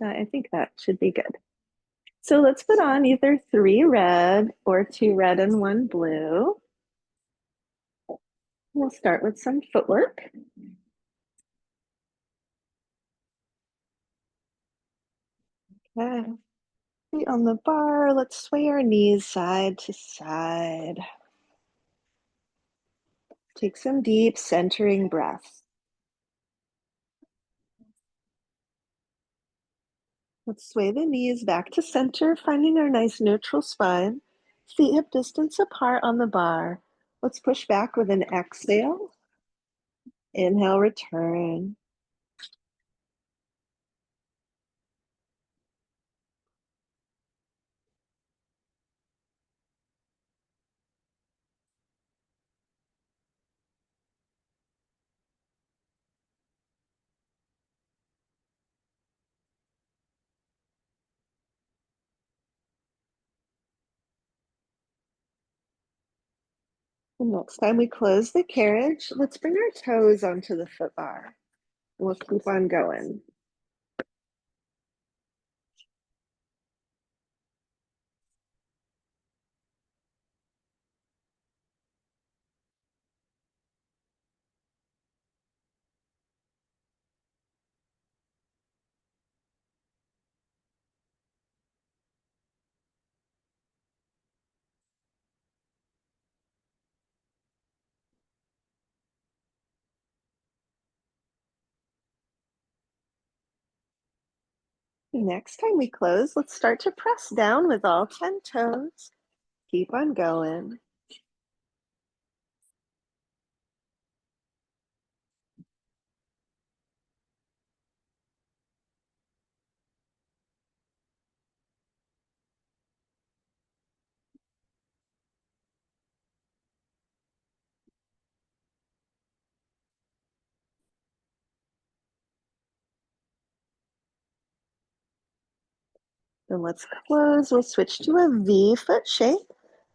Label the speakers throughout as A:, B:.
A: I think that should be good. So let's put on either 3 red or 2 red and 1 blue. We'll start with some footwork. Okay. Feet on the bar. Let's sway our knees side to side. Take some deep centering breaths. Let's sway the knees back to center, finding our nice neutral spine. Feet hip distance apart on the bar. Let's push back with an exhale. Inhale, return. The next time we close the carriage, let's bring our toes onto the foot bar. We'll keep on going. The next time we close, let's start to press down with all 10 toes. Keep on going. Then let's close. We'll switch to a V foot shape.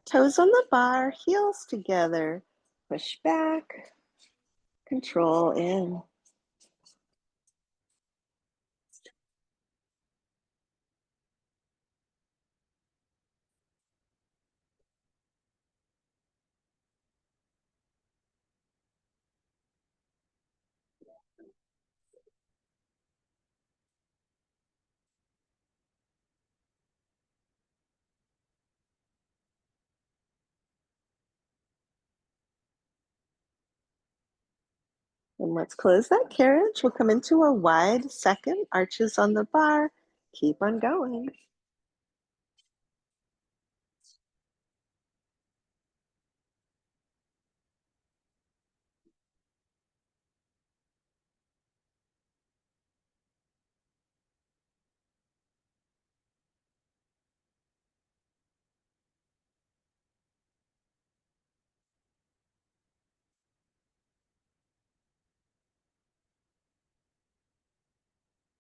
A: Toes on the bar, heels together. Push back, control in. And let's close that carriage. We'll come into a wide second, arches on the bar. Keep on going.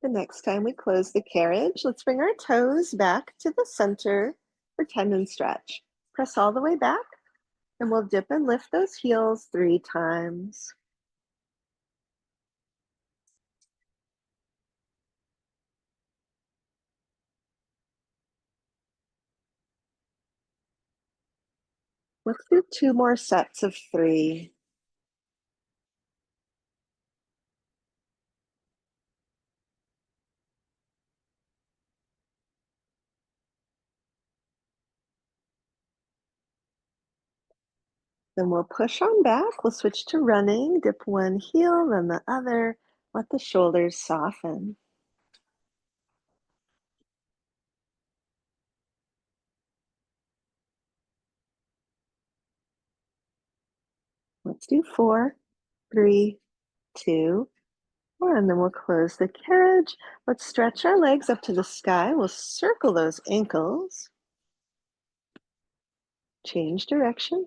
A: The next time we close the carriage, let's bring our toes back to the center for tendon stretch. Press all the way back, and we'll dip and lift those heels 3 times. Let's do 2 more sets of 3. Then we'll push on back. We'll switch to running. Dip one heel, then the other. Let the shoulders soften. Let's do 4, 3, 2, 1. Then we'll close the carriage. Let's stretch our legs up to the sky. We'll circle those ankles. Change direction.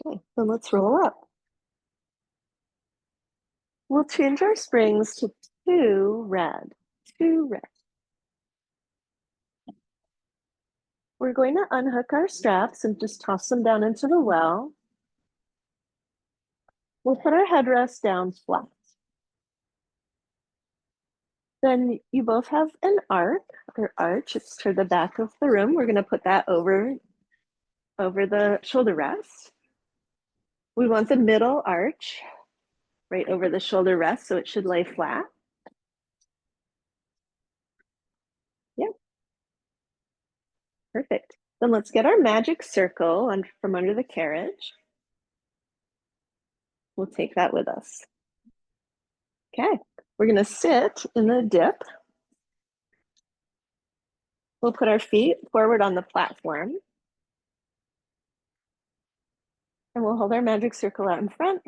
A: Okay, then let's roll up. We'll change our springs to 2 red. 2 red. We're going to unhook our straps and just toss them down into the well. We'll put our headrest down flat. Then you both have an arc or arch. It's toward the back of the room. We're going to put that over the shoulder rest. We want the middle arch right over the shoulder rest, so it should lay flat. Yep, perfect. Then let's get our magic circle from under the carriage. We'll take that with us. Okay, we're going to sit in the dip. We'll put our feet forward on the platform. And we'll hold our magic circle out in front.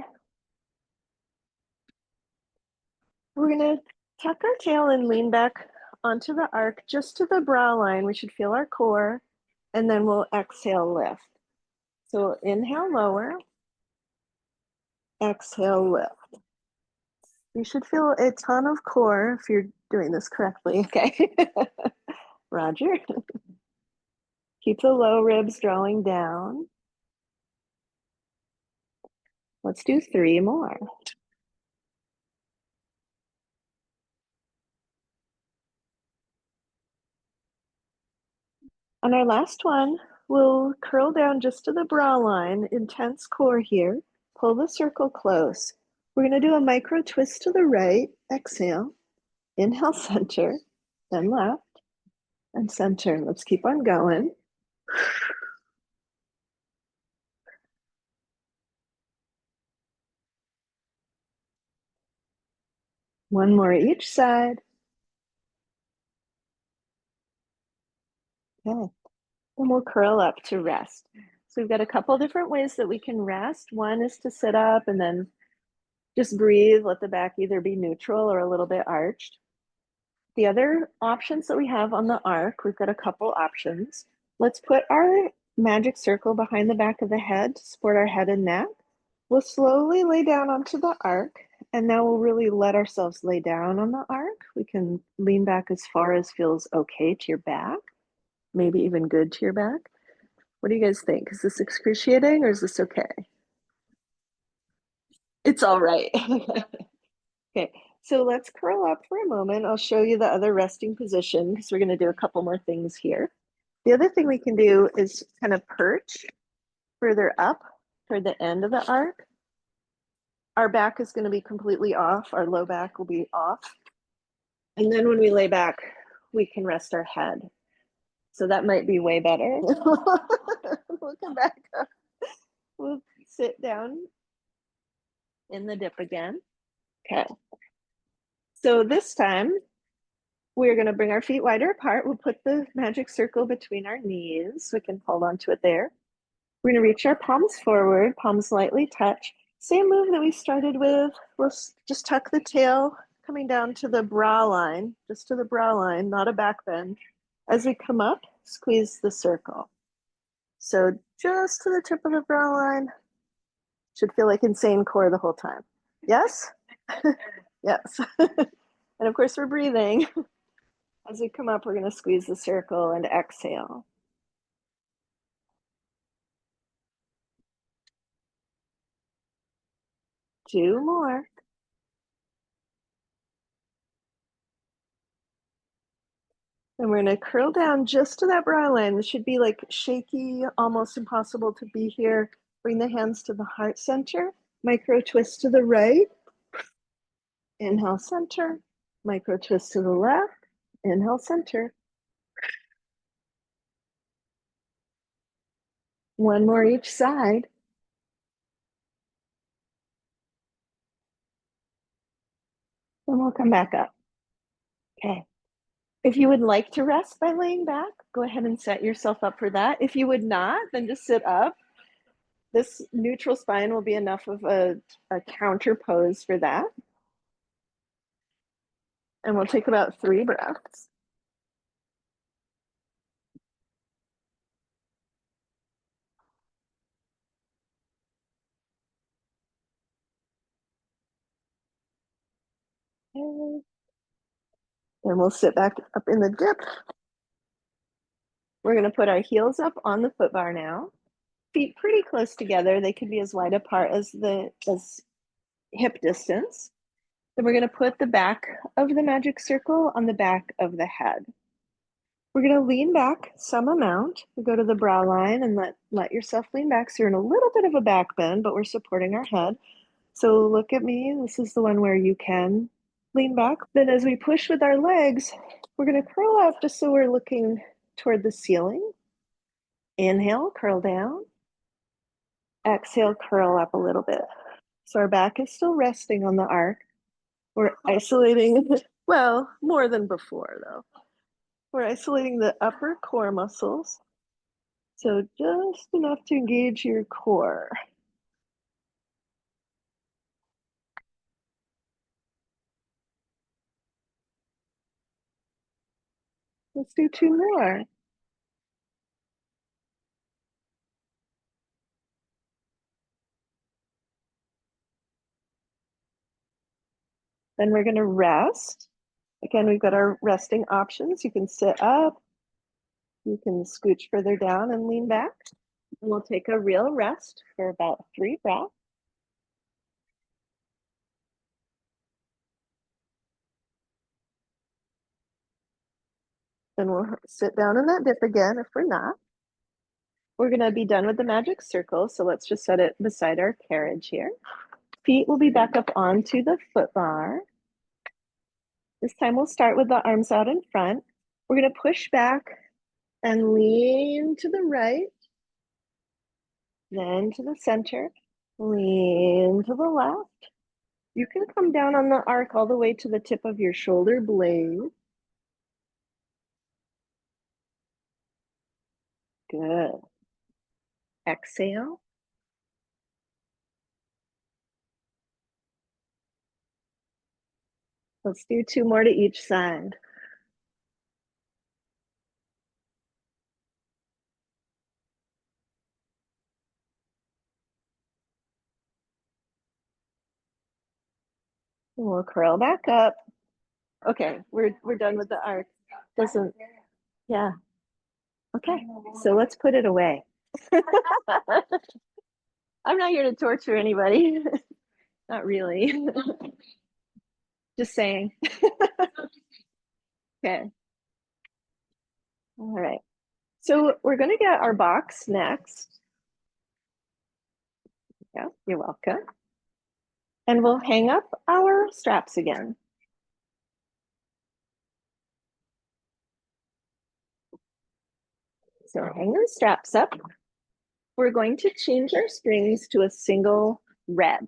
A: We're going to tuck our tail and lean back onto the arc just to the brow line. We should feel our core. And then we'll exhale, lift. So inhale, lower. Exhale, lift. You should feel a ton of core if you're doing this correctly. Okay. Roger. Keep the low ribs drawing down. Let's do 3 more. On our last one, we'll curl down just to the brow line, intense core here. Pull the circle close. We're going to do a micro twist to the right. Exhale. Inhale, center, then left, and center. Let's keep on going. One more each side. Okay. And we'll curl up to rest. So we've got a couple different ways that we can rest. One is to sit up and then just breathe, let the back either be neutral or a little bit arched. The other options that we have on the arc, we've got a couple options. Let's put our magic circle behind the back of the head to support our head and neck. We'll slowly lay down onto the arc, and now we'll really let ourselves lay down on the arc. We can lean back as far as feels okay to your back, maybe even good to your back. What do you guys think? Is this excruciating or is this okay? It's all right. Okay, so let's curl up for a moment. I'll show you the other resting position because we're going to do a couple more things here. The other thing we can do is kind of perch further up toward the end of the arc. Our back is going to be completely off. Our low back will be off. And then when we lay back, we can rest our head. So that might be way better. We'll come back up. We'll sit down in the dip again. Okay. So this time, we're going to bring our feet wider apart. We'll put the magic circle between our knees. We can hold on to it there. We're going to reach our palms forward, palms lightly touch. Same move that we started with. We'll just tuck the tail coming down to the brow line, just to the brow line, not a back bend. As we come up, squeeze the circle. So just to the tip of the brow line. Should feel like insane core the whole time. Yes? Yes. And of course, we're breathing. As we come up, we're going to squeeze the circle and exhale. Two more. And we're going to curl down just to that brow line. This should be like shaky, almost impossible to be here. Bring the hands to the heart center. Micro twist to the right. Inhale, center. Micro twist to the left. Inhale, center. One more each side. And we'll come back up. Okay. If you would like to rest by laying back, go ahead and set yourself up for that. If you would not, then just sit up. This neutral spine will be enough of a counter pose for that. And we'll take about 3 breaths. And we'll sit back up in the dip. We're going to put our heels up on the foot bar now. Feet pretty close together. They could be as wide apart as hip distance. Then we're going to put the back of the magic circle on the back of the head. We're going to lean back some amount. We go to the brow line and let yourself lean back. So you're in a little bit of a back bend, but we're supporting our head. So look at me. This is the one where you can lean back. Then as we push with our legs, we're going to curl up just so we're looking toward the ceiling. Inhale, curl down. Exhale, curl up a little bit. So our back is still resting on the arc. We're isolating, well, more than before though. We're isolating the upper core muscles. So just enough to engage your core. Let's do two more. Then we're going to rest. Again, we've got our resting options. You can sit up, you can scooch further down and lean back. And we'll take a real rest for about 3 breaths. Then we'll sit down in that dip again if we're not. We're going to be done with the magic circle, so let's just set it beside our carriage here. Feet will be back up onto the foot bar. This time we'll start with the arms out in front. We're going to push back and lean to the right, then to the center, lean to the left. You can come down on the arc all the way to the tip of your shoulder blade. Good. Exhale. Let's do 2 more to each side. And we'll curl back up. Okay, we're done with the arc. Doesn't, yeah. Okay, so let's put it away. I'm not here to torture anybody. Not really. Just saying. Okay. All right. So we're going to get our box next. Yeah, you're welcome. And we'll hang up our straps again. So hang our straps up. We're going to change our springs to a single red.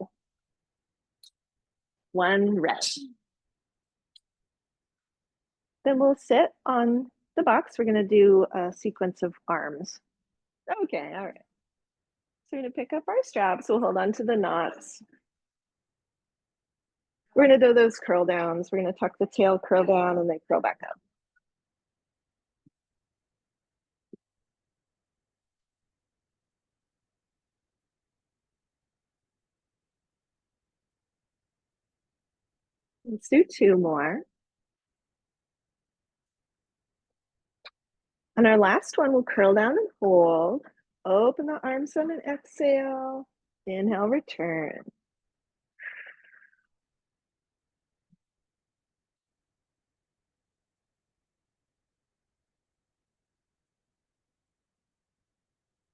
A: 1 red. Then we'll sit on the box. We're going to do a sequence of arms. Okay, all right. So we're going to pick up our straps. We'll hold on to the knots. We're going to do those curl downs. We're going to tuck the tail, curl down, and then curl back up. Let's do 2 more. On our last one, we'll curl down and hold. Open the arms on an exhale. Inhale, return.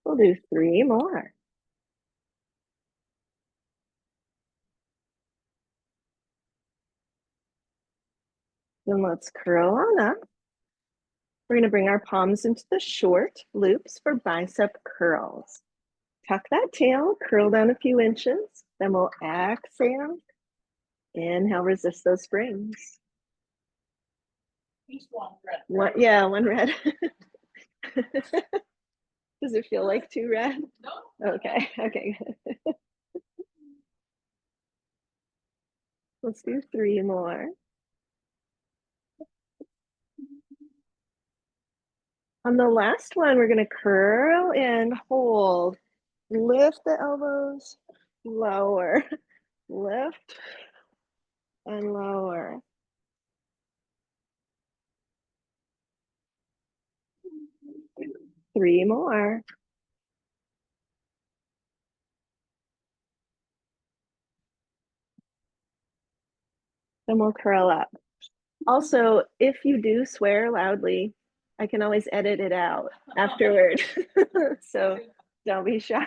A: We'll do 3 more. Then let's curl on up. We're going to bring our palms into the short loops for bicep curls. Tuck that tail, curl down a few inches. Then we'll exhale. Inhale, resist those springs. Just 1 red. Yeah, 1 red. Does it feel like 2 red? No. Okay, okay. Let's do 3 more. On the last one, we're going to curl and hold. Lift the elbows, lower. Lift and lower. 3 more. Then we'll curl up. Also, if you do swear loudly, I can always edit it out afterward. So don't be shy.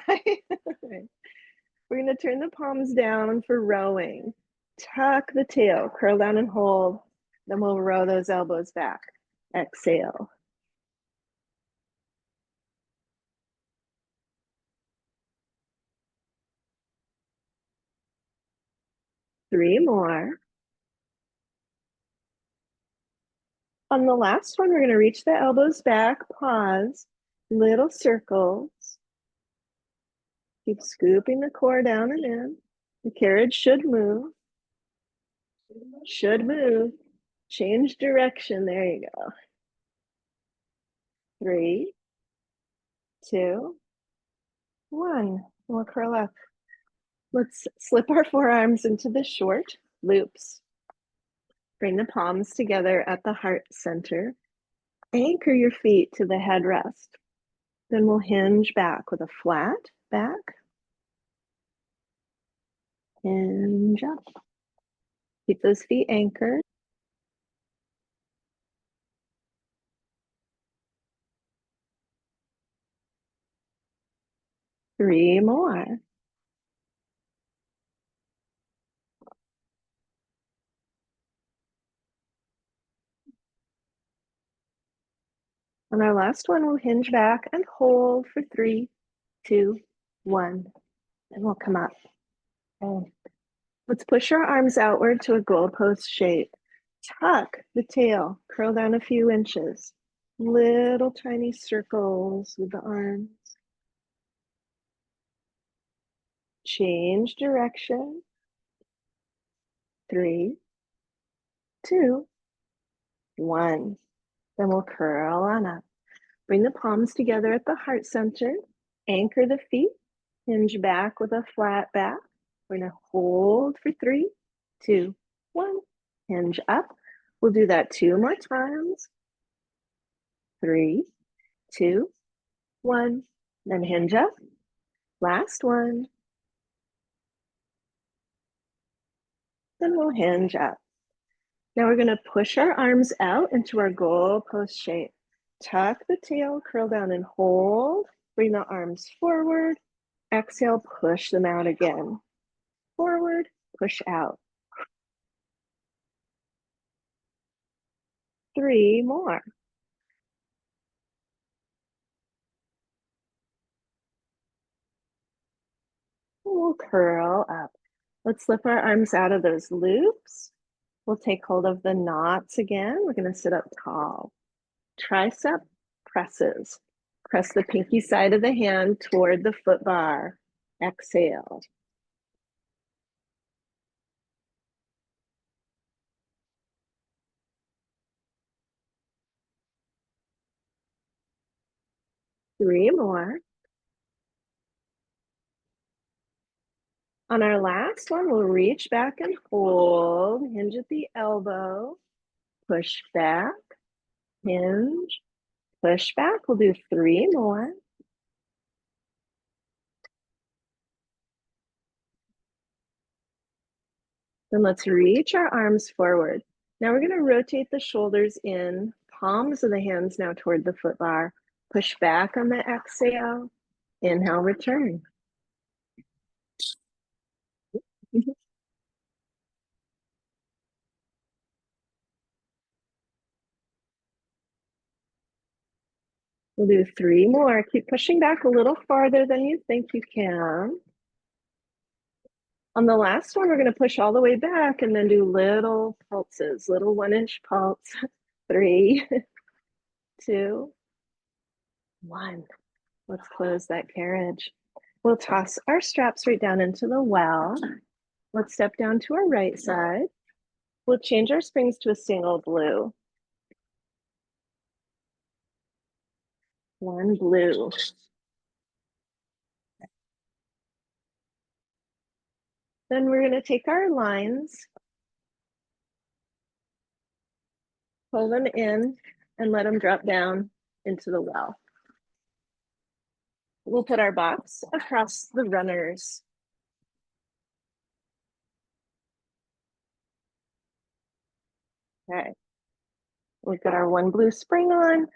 A: We're going to turn the palms down for rowing. Tuck the tail, curl down and hold. Then we'll row those elbows back. Exhale. Three more. On the last one, we're going to reach the elbows back, pause, little circles. Keep scooping the core down and in. The carriage should move. Should move. Change direction. There you go. 3, 2, 1. We'll curl up. Let's slip our forearms into the short loops. Bring the palms together at the heart center. Anchor your feet to the headrest. Then we'll hinge back with a flat back. Hinge up. Keep those feet anchored. Three more. On our last one, we'll hinge back and hold for 3, 2, 1. And we'll come up. Okay. Let's push our arms outward to a goalpost shape. Tuck the tail, curl down a few inches. Little tiny circles with the arms. Change direction. 3, 2, 1. Then we'll curl on up. Bring the palms together at the heart center. Anchor the feet. Hinge back with a flat back. We're going to hold for 3, 2, 1. Hinge up. We'll do that 2 more times. 3, 2, 1. Then hinge up. Last one. Then we'll hinge up. Now we're going to push our arms out into our goalpost shape. Tuck the tail, curl down and hold. Bring the arms forward. Exhale, push them out again. Forward, push out. 3 more. We'll curl up. Let's slip our arms out of those loops. We'll take hold of the knots again. We're going to sit up tall. Tricep presses. Press the pinky side of the hand toward the foot bar. Exhale. Three more. On our last one, we'll reach back and hold. Hinge at the elbow. Push back. Hinge. Push back. We'll do 3 more. Then let's reach our arms forward. Now we're going to rotate the shoulders in, palms of the hands now toward the foot bar. Push back on the exhale. Inhale, return. We'll do 3 more. Keep pushing back a little farther than you think you can. On the last one, we're going to push all the way back and then do little pulses, little 1-inch pulse. 3, 2, 1. Let's close that carriage. We'll toss our straps right down into the well. Let's step down to our right side. We'll change our springs to a single blue. 1 blue. Then we're going to take our lines, pull them in, and let them drop down into the well. We'll put our box across the runners. Okay, we've got our one blue spring on.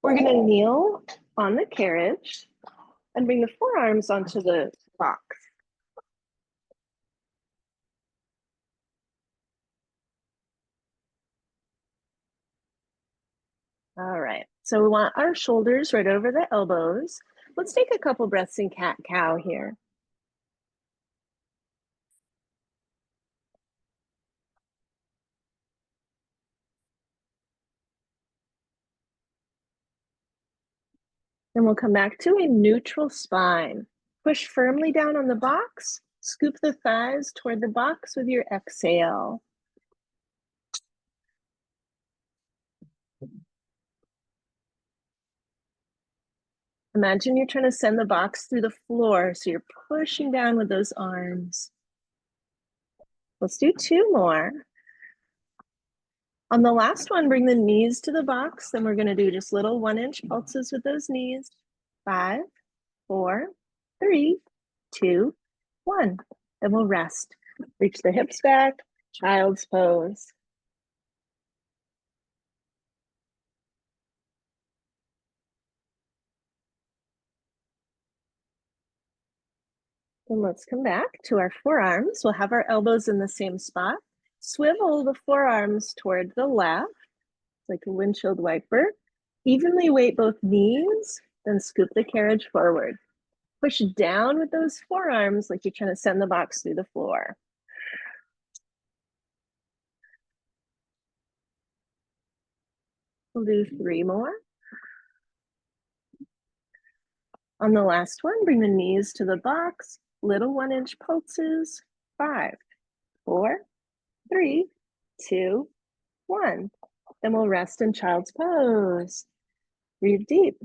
A: We're gonna kneel on the carriage and bring the forearms onto the box. All right, so we want our shoulders right over the elbows. Let's take a couple breaths in cat-cow here. Then we'll come back to a neutral spine. Push firmly down on the box. Scoop the thighs toward the box with your exhale. Imagine you're trying to send the box through the floor, so you're pushing down with those arms. Let's do two more. On the last one, bring the knees to the box. Then we're going to do just little 1-inch pulses with those knees. 5, 4, 3, 2, 1. Then we'll rest. Reach the hips back, child's pose. Then let's come back to our forearms. We'll have our elbows in the same spot. Swivel the forearms toward the left, like a windshield wiper. Evenly weight both knees, then scoop the carriage forward. Push down with those forearms like you're trying to send the box through the floor. We'll do 3 more. On the last one, bring the knees to the box. Little 1-inch pulses. 5, 4, 3, 2, 1. Then we'll rest in child's pose. Breathe deep.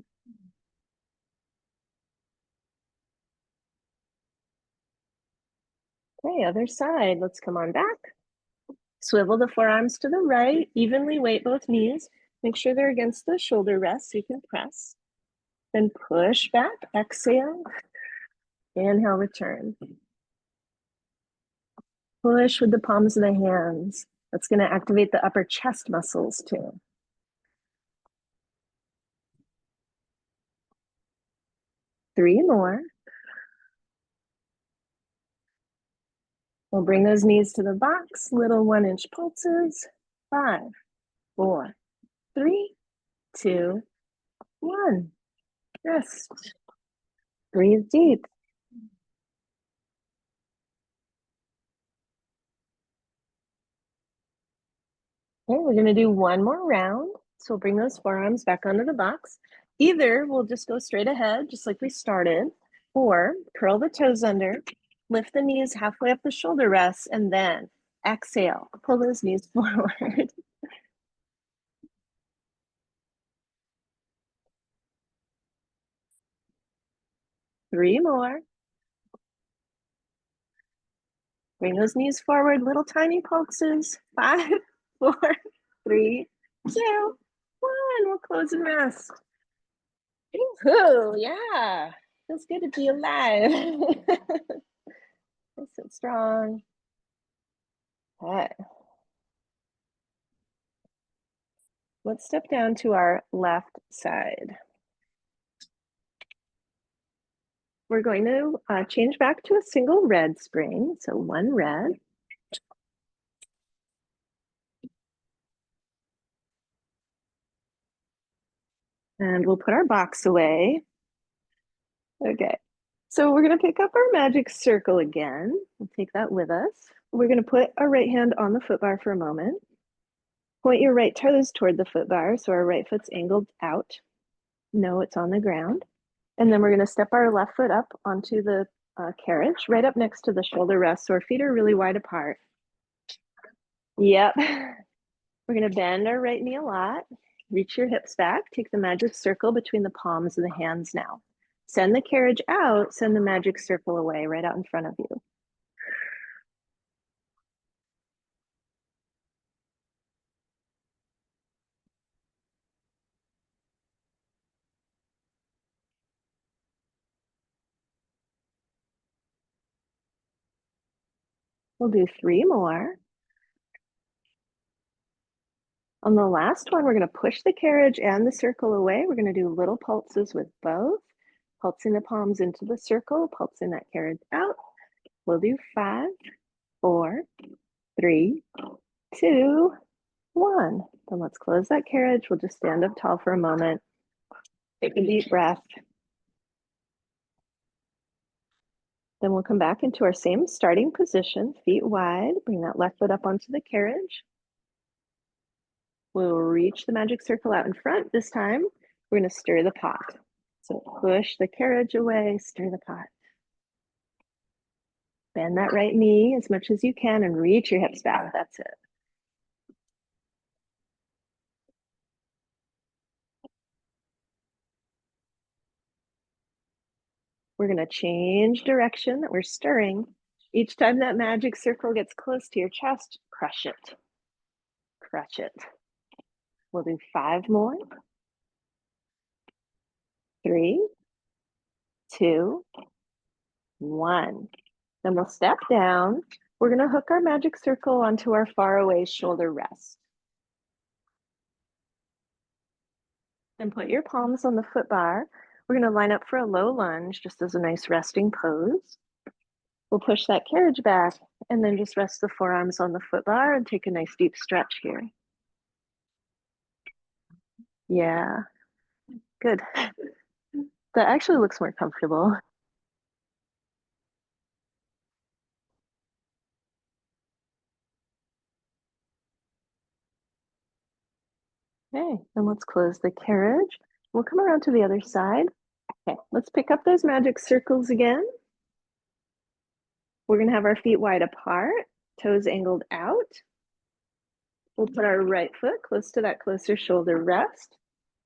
A: Okay, other side. Let's come on back. Swivel the forearms to the right. Evenly weight both knees. Make sure they're against the shoulder rest so you can press. Then push back, exhale. Inhale, return. Push with the palms of the hands. That's going to activate the upper chest muscles too. 3 more. We'll bring those knees to the box, little 1-inch pulses. 5, 4, 3, 2, 1. Rest. Breathe deep. Okay, we're going to do one more round. So we'll bring those forearms back onto the box. Either we'll just go straight ahead, just like we started, or curl the toes under, lift the knees halfway up the shoulder rests, and then exhale, pull those knees forward. 3 more. Bring those knees forward, little tiny pulses. 5, 4, 3, 2, 1. We'll close and rest. Woohoo, yeah. Feels good to be alive. Nice and strong. Okay. Let's step down to our left side. We're going to change back to a single red spring. So 1 red. And we'll put our box away. Okay. So we're going to pick up our magic circle again. We'll take that with us. We're going to put our right hand on the foot bar for a moment. Point your right toes toward the foot bar so our right foot's angled out. No, it's on the ground. And then we're going to step our left foot up onto the carriage, right up next to the shoulder rest, so our feet are really wide apart. Yep. We're going to bend our right knee a lot. Reach your hips back. Take the magic circle between the palms of the hands now. Send the carriage out. Send the magic circle away right out in front of you. We'll do 3 more. On the last one, we're going to push the carriage and the circle away. We're going to do little pulses with both, pulsing the palms into the circle, pulsing that carriage out. We'll do 5, 4, 3, 2, 1. Then let's close that carriage. We'll just stand up tall for a moment. Take a deep breath. Then we'll come back into our same starting position, feet wide. Bring that left foot up onto the carriage. We'll reach the magic circle out in front. This time, we're going to stir the pot. So push the carriage away, stir the pot. Bend that right knee as much as you can and reach your hips back. That's it. We're going to change direction that we're stirring. Each time that magic circle gets close to your chest, crush it. Crush it. We'll do 5 more. 3, 2, 1. Then we'll step down. We're going to hook our magic circle onto our far away shoulder rest. Then put your palms on the foot bar. We're going to line up for a low lunge, just as a nice resting pose. We'll push that carriage back and then just rest the forearms on the foot bar and take a nice deep stretch here. Yeah, good. That actually looks more comfortable. Okay, then let's close the carriage. We'll come around to the other side. Okay, let's pick up those magic circles again. We're gonna have our feet wide apart, toes angled out. We'll put our right foot close to that closer shoulder rest.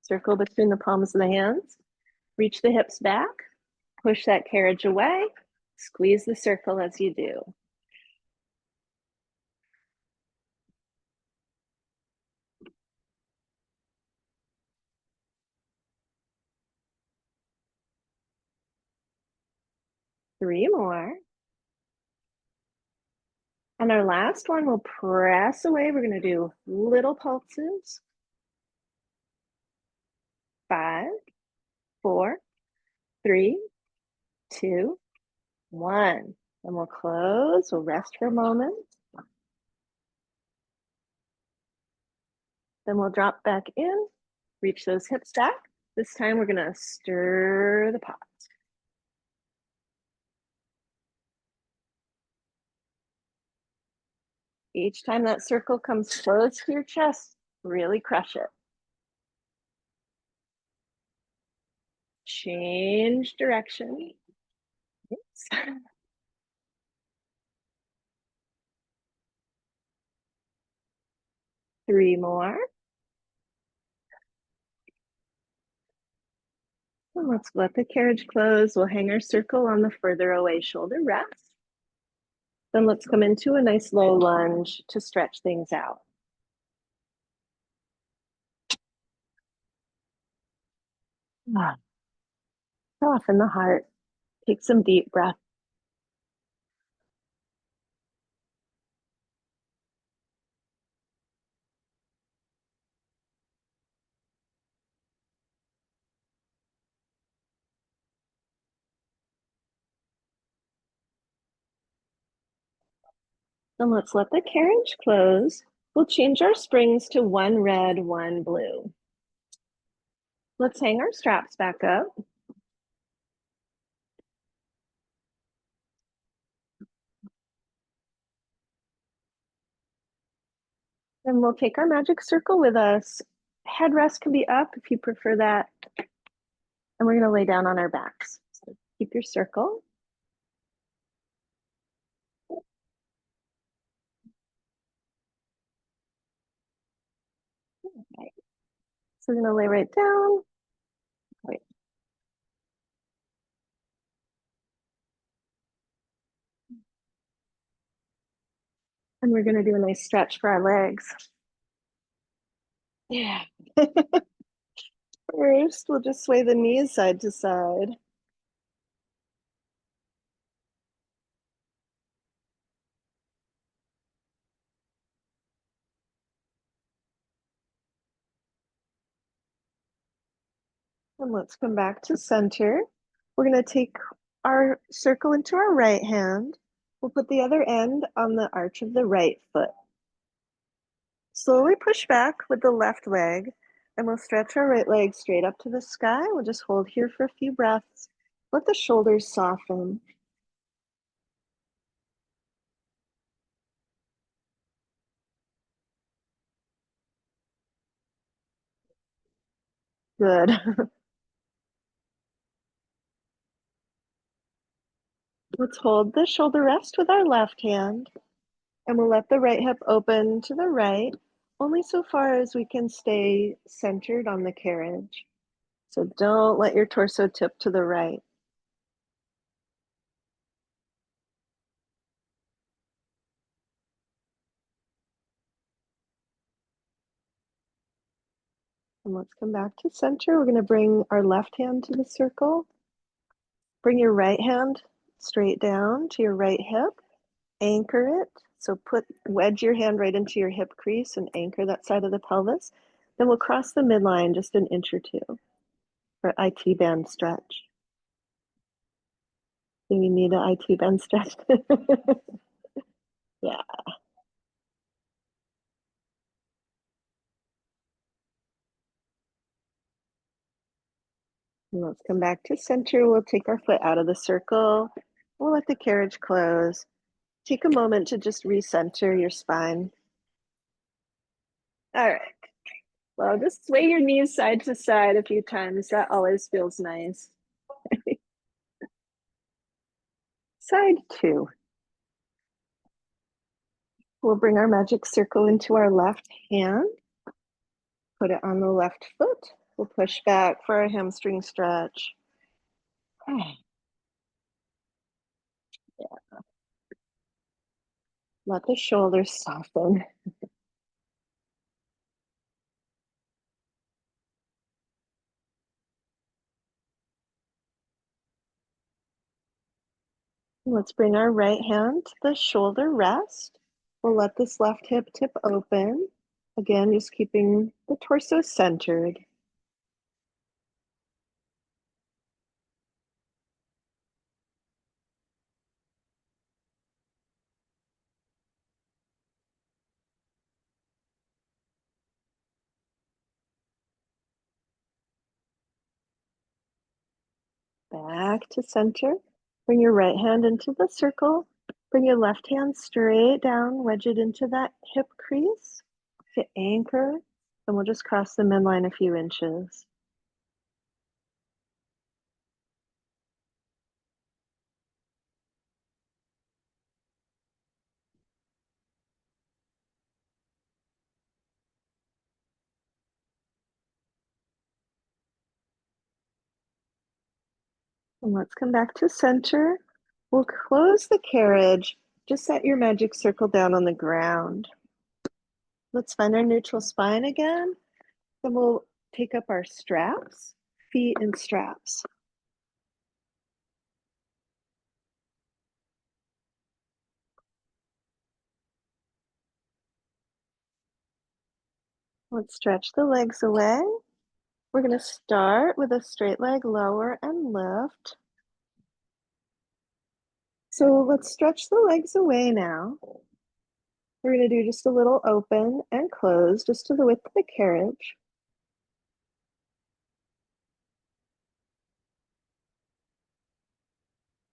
A: Circle between the palms of the hands. Reach the hips back. Push that carriage away. Squeeze the circle as you do. Three more. And our last one, we'll press away. We're going to do little pulses. 5, 4, 3, 2, 1. And we'll close. We'll rest for a moment. Then we'll drop back in, reach those hips back. This time we're going to stir the pot. Each time that circle comes close to your chest, really crush it. Change direction. Oops. 3 more. And let's let the carriage close. We'll hang our circle on the further away shoulder rest. Then let's come into a nice low lunge to stretch things out. Soften the heart. Take some deep breaths. Then let's let the carriage close. We'll change our springs to 1 red, 1 blue. Let's hang our straps back up. Then we'll take our magic circle with us. Headrest can be up if you prefer that. And we're going to lay down on our backs. So keep your circle. Okay. So we're going to lay right down. Wait. And we're going to do a nice stretch for our legs. Yeah. First, we'll just sway the knees side to side. And let's come back to center. We're going to take our circle into our right hand. We'll put the other end on the arch of the right foot. Slowly push back with the left leg, and we'll stretch our right leg straight up to the sky. We'll just hold here for a few breaths. Let the shoulders soften. Good. Let's hold the shoulder rest with our left hand, and we'll let the right hip open to the right, only so far as we can stay centered on the carriage. So don't let your torso tip to the right. And let's come back to center. We're going to bring our left hand to the circle. Bring your right hand straight down to your right hip. Anchor it. So wedge your hand right into your hip crease and anchor that side of the pelvis. Then we'll cross the midline just an inch or two for IT band stretch. Do you need an IT band stretch? Yeah. And let's come back to center. We'll take our foot out of the circle. We'll let the carriage close. Take a moment to just recenter your spine. All right. Well, just sway your knees side to side a few times. That always feels nice. Side two. We'll bring our magic circle into our left hand. Put it on the left foot. We'll push back for a hamstring stretch. Yeah. Let the shoulders soften. Let's bring our right hand to the shoulder rest. We'll let this left hip tip open. Again, just keeping the torso centered. Back to center. Bring your right hand into the circle. Bring your left hand straight down, wedge it into that hip crease to anchor. And we'll just cross the midline a few inches. And let's come back to center. We'll close the carriage. Just set your magic circle down on the ground. Let's find our neutral spine again. Then we'll take up our straps, feet and straps. Let's stretch the legs away. We're going to start with a straight leg, lower and lift. So let's stretch the legs away now. We're going to do just a little open and close, just to the width of the carriage.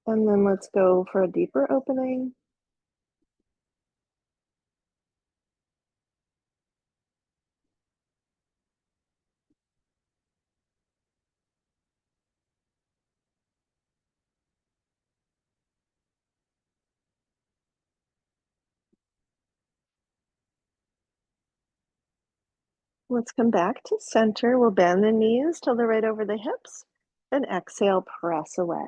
A: And then let's go for a deeper opening. Let's come back to center. We'll bend the knees till they're right over the hips. And exhale, press away.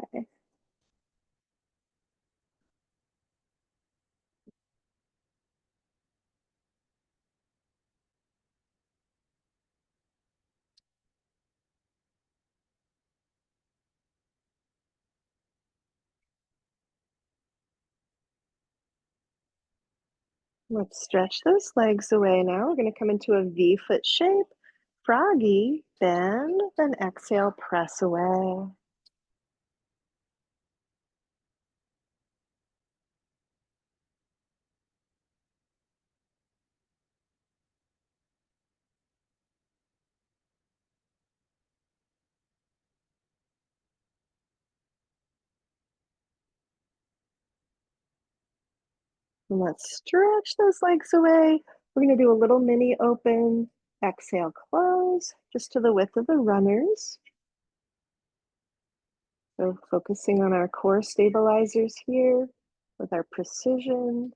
A: Let's stretch those legs away now. We're going to come into a V foot shape. Froggy, bend, then exhale, press away. And let's stretch those legs away. We're going to do a little mini open. Exhale, close, just to the width of the runners. So focusing on our core stabilizers here with our precision.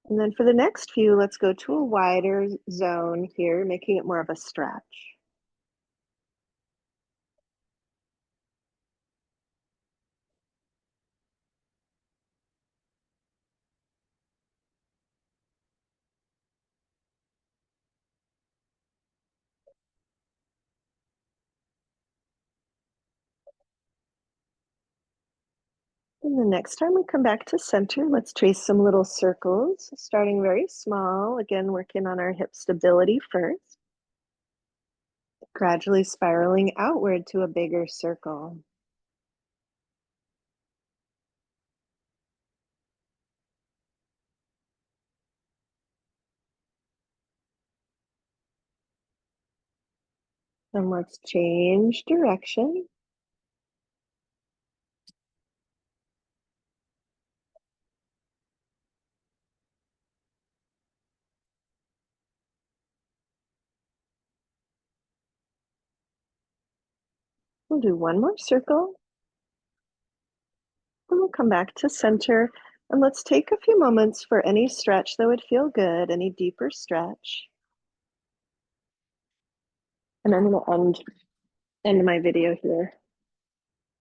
A: And then for the next few, let's go to a wider zone here, making it more of a stretch. And the next time we come back to center, let's trace some little circles, starting very small, again, working on our hip stability first, gradually spiraling outward to a bigger circle. And let's change direction. We'll do one more circle. And we'll come back to center. And let's take a few moments for any stretch that would feel good, any deeper stretch. And I'm going to end my video here.